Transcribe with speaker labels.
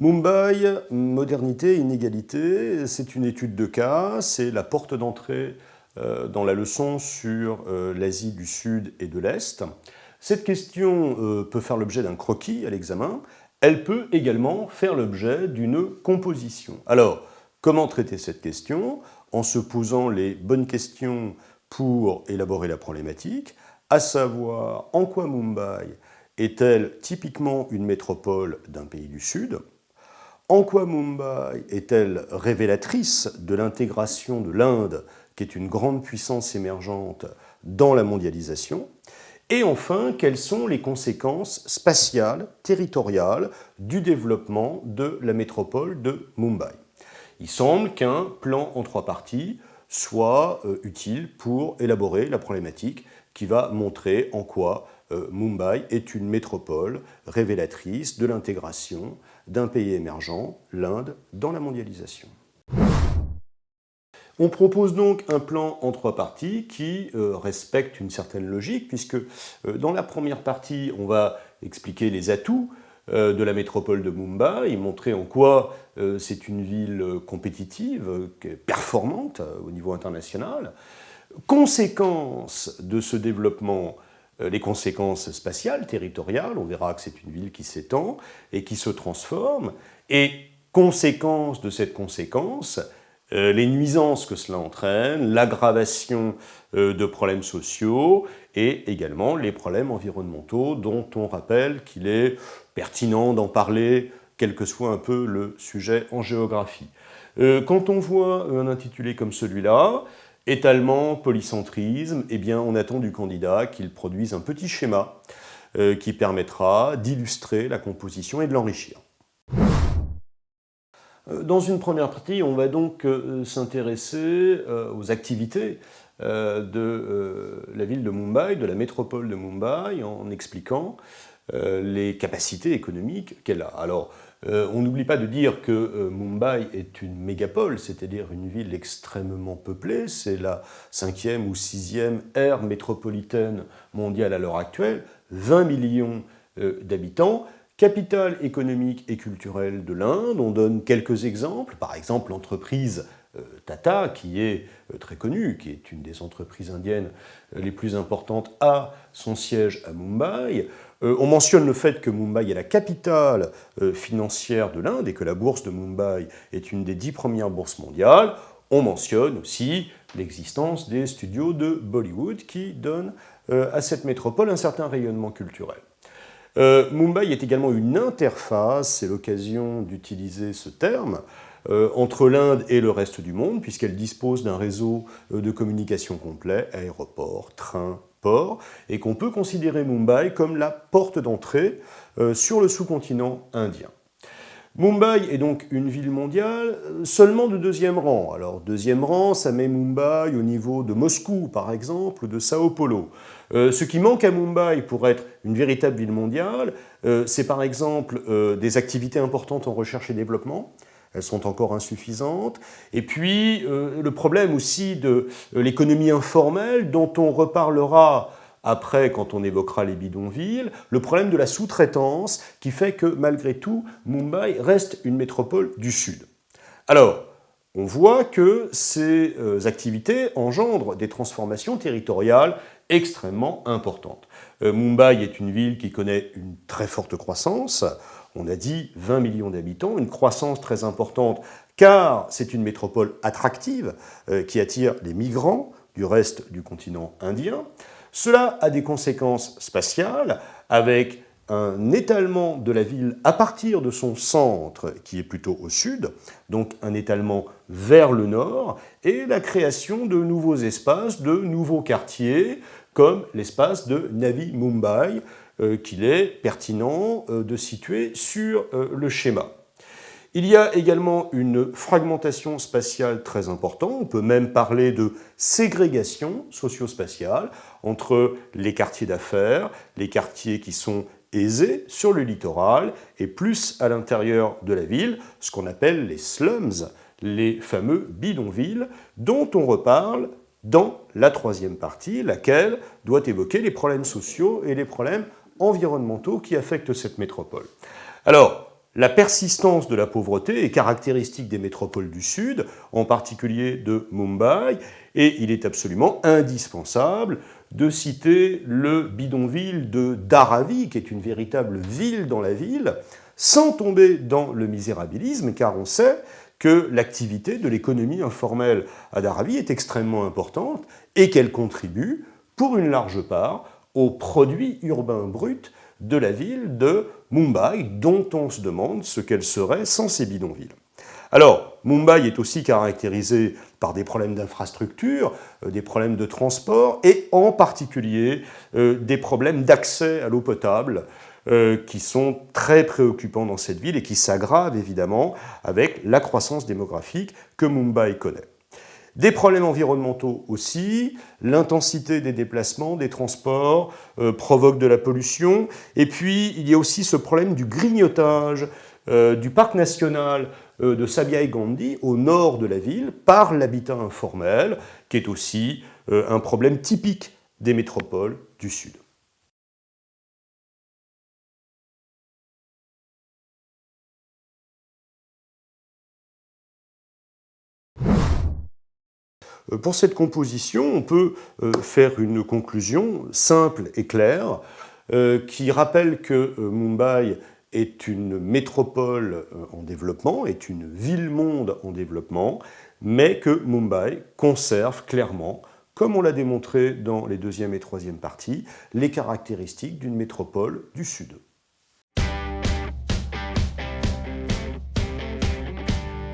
Speaker 1: Mumbai, modernité, inégalité, c'est une étude de cas, c'est la porte d'entrée dans la leçon sur l'Asie du Sud et de l'Est. Cette question peut faire l'objet d'un croquis à l'examen, elle peut également faire l'objet d'une composition. Alors, comment traiter cette question? En se posant les bonnes questions pour élaborer la problématique, à savoir en quoi Mumbai est-elle typiquement une métropole d'un pays du Sud? En quoi Mumbai est-elle révélatrice de l'intégration de l'Inde, qui est une grande puissance émergente, dans la mondialisation? Et enfin, quelles sont les conséquences spatiales, territoriales, du développement de la métropole de Mumbai? Il semble qu'un plan en 3 parties soit utile pour élaborer la problématique qui va montrer en quoi Mumbai est une métropole révélatrice de l'intégration d'un pays émergent, l'Inde, dans la mondialisation. On propose donc un plan en 3 parties qui respecte une certaine logique, puisque dans la première partie, on va expliquer les atouts de la métropole de Mumbai, montrer en quoi c'est une ville compétitive, performante au niveau international. Conséquences de ce développement, les conséquences spatiales, territoriales, on verra que c'est une ville qui s'étend et qui se transforme, et conséquences de cette conséquence, les nuisances que cela entraîne, l'aggravation de problèmes sociaux et également les problèmes environnementaux dont on rappelle qu'il est pertinent d'en parler, quel que soit un peu le sujet en géographie. Quand on voit un intitulé comme celui-là, étalement, polycentrisme, eh bien on attend du candidat qu'il produise un petit schéma qui permettra d'illustrer la composition et de l'enrichir. Dans une première partie, on va donc s'intéresser aux activités de la ville de Mumbai, de la métropole de Mumbai, en expliquant les capacités économiques qu'elle a. Alors, on n'oublie pas de dire que Mumbai est une mégapole, c'est-à-dire une ville extrêmement peuplée, c'est la 5e ou 6e aire métropolitaine mondiale à l'heure actuelle, 20 millions d'habitants. Capitale économique et culturelle de l'Inde, on donne quelques exemples, par exemple l'entreprise Tata, qui est très connue, qui est une des entreprises indiennes les plus importantes, a son siège à Mumbai. On mentionne le fait que Mumbai est la capitale financière de l'Inde et que la bourse de Mumbai est une des 10 premières bourses mondiales. On mentionne aussi l'existence des studios de Bollywood qui donnent à cette métropole un certain rayonnement culturel. Mumbai est également une interface, c'est l'occasion d'utiliser ce terme, entre l'Inde et le reste du monde, puisqu'elle dispose d'un réseau de communication complet, aéroports, trains, ports, et qu'on peut considérer Mumbai comme la porte d'entrée sur le sous-continent indien. Mumbai est donc une ville mondiale seulement de 2e rang. Alors 2e rang, ça met Mumbai au niveau de Moscou par exemple, ou de Sao Paulo. Ce qui manque à Mumbai pour être une véritable ville mondiale, c'est par exemple des activités importantes en recherche et développement. Elles sont encore insuffisantes. Et puis le problème aussi de l'économie informelle dont on reparlera après, quand on évoquera les bidonvilles, le problème de la sous-traitance qui fait que, malgré tout, Mumbai reste une métropole du Sud. Alors, on voit que ces activités engendrent des transformations territoriales extrêmement importantes. Mumbai est une ville qui connaît une très forte croissance. On a dit 20 millions d'habitants, une croissance très importante, car c'est une métropole attractive qui attire les migrants du reste du continent indien. Cela a des conséquences spatiales avec un étalement de la ville à partir de son centre qui est plutôt au sud, donc un étalement vers le nord, et la création de nouveaux espaces, de nouveaux quartiers, comme l'espace de Navi Mumbai, qu'il est pertinent de situer sur le schéma. Il y a également une fragmentation spatiale très importante, on peut même parler de ségrégation socio-spatiale entre les quartiers d'affaires, les quartiers qui sont aisés sur le littoral et plus à l'intérieur de la ville, ce qu'on appelle les slums, les fameux bidonvilles, dont on reparle dans la 3e partie, laquelle doit évoquer les problèmes sociaux et les problèmes environnementaux qui affectent cette métropole. Alors, La persistance de la pauvreté est caractéristique des métropoles du Sud, en particulier de Mumbai, et il est absolument indispensable de citer le bidonville de Dharavi, qui est une véritable ville dans la ville, sans tomber dans le misérabilisme, car on sait que l'activité de l'économie informelle à Dharavi est extrêmement importante et qu'elle contribue, pour une large part, au produit urbain brut de la ville de Mumbai, dont on se demande ce qu'elle serait sans ces bidonvilles. Alors, Mumbai est aussi caractérisé par des problèmes d'infrastructure, des problèmes de transport et en particulier des problèmes d'accès à l'eau potable qui sont très préoccupants dans cette ville et qui s'aggravent évidemment avec la croissance démographique que Mumbai connaît. Des problèmes environnementaux aussi, l'intensité des déplacements, des transports provoque de la pollution, et puis il y a aussi ce problème du grignotage du parc national de Sabiai Gandhi au nord de la ville par l'habitat informel, qui est aussi un problème typique des métropoles du Sud. Pour cette composition, on peut faire une conclusion simple et claire qui rappelle que Mumbai est une métropole en développement, est une ville-monde en développement, mais que Mumbai conserve clairement, comme on l'a démontré dans les deuxième et troisième parties, les caractéristiques d'une métropole du Sud.